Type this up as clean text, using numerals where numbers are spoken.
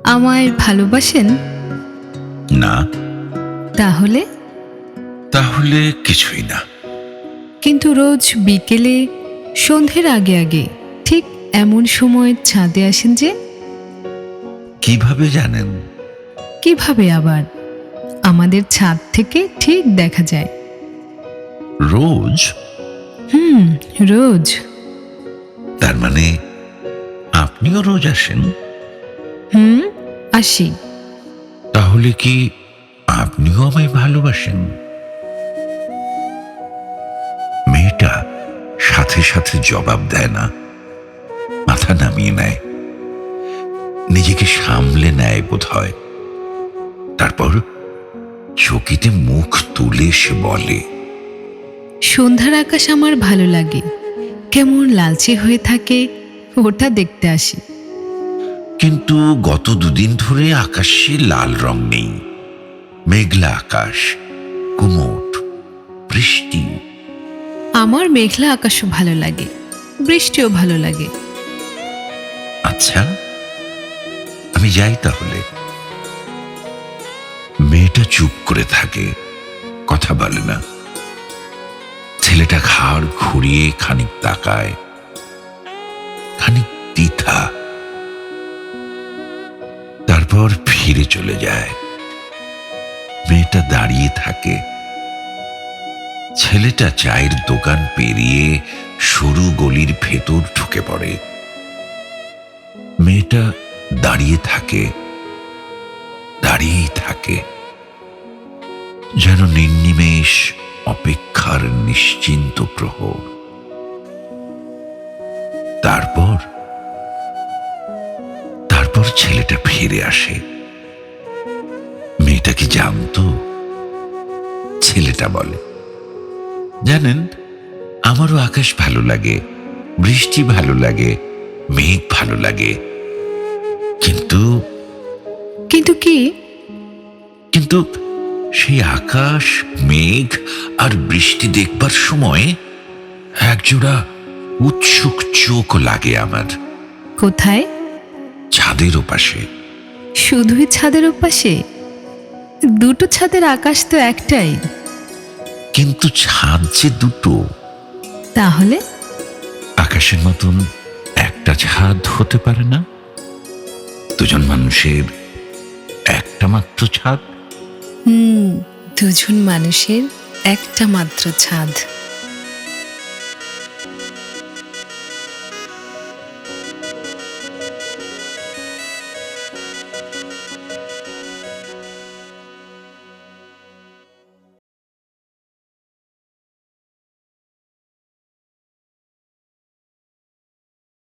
আমায় ভালোবাসেন? না। তাহলে? তাহলে কিছুই না। কিন্তু রোজ বিকেলে সন্ধ্যের আগে আগে ঠিক এমন সময় ছাদে আসেন যে? কিভাবে জানেন? কিভাবে আবার? আমাদের ছাদ থেকে ঠিক দেখা যায়। রোজ? রোজ। তার মানে আপনিও রোজ আসেন? আসি। তাহলে কি আপনিও আমায় ভালোবাসেন? মেয়েটা সাথে সাথে জবাব দেয় না, মাথা নামিয়ে নেয়, নিজেকে সামলে নেয় বোধ হয়। তারপর চকিতে মুখ তুলে সে বলে, সন্ধ্যার আকাশ আমার ভালো লাগে, কেমন লালচে হয়ে থাকে, ওটা দেখতে আসি। কিন্তু গত দুদিন ধরে আকাশে লাল রং নেই, মেঘলা আকাশ, কুমোট, বৃষ্টি। আমার মেঘলা আকাশও ভালো লাগে, বৃষ্টিও ভালো লাগে। আচ্ছা, আমি যাই তাহলে। মেয়েটা চুপ করে থাকে, কথা বলে না। ছেলেটা ঘাড় ঘুরিয়ে খানিক তাকায়, খানিক দ্বিধা, তারপর ফিরে চলে যায়। মেয়েটা দাঁড়িয়ে থাকে। ছেলেটা চায়ের দোকান পেরিয়ে সরু গলির ভেতর ঢুকে পড়ে। মেয়েটা দাঁড়িয়ে থাকে, দাঁড়িয়েই থাকে, যেন নির্নিমেষ অপেক্ষার নিশ্চিন্ত প্রহর। তারপর তারপর ছেলেটা ফিরে আসে। মেয়েটা কি জানতো? ছেলেটা বলে, জানেন, আমারও আকাশ ভালো লাগে, বৃষ্টি ভালো লাগে, মেঘ ভালো লাগে, কিন্তু কিন্তু কি? কিন্তু সেই আকাশ, মেঘ আর বৃষ্টি দেখবার সময় একজোড়া উৎসুক চোখ লাগে আমার। কোথায়? ছাদের ওপাশে। শুধুই ছাদের ওপাশে? দুটো ছাদের আকাশ তো একটাই। কিন্তু ছাদ যে দুটো। তাহলে? আকাশের মতন একটা ছাদ হতে পারে না? দুজন মানুষের একটা মাত্র ছাদ। দুজন মানুষের একটা মাত্র ছাদ।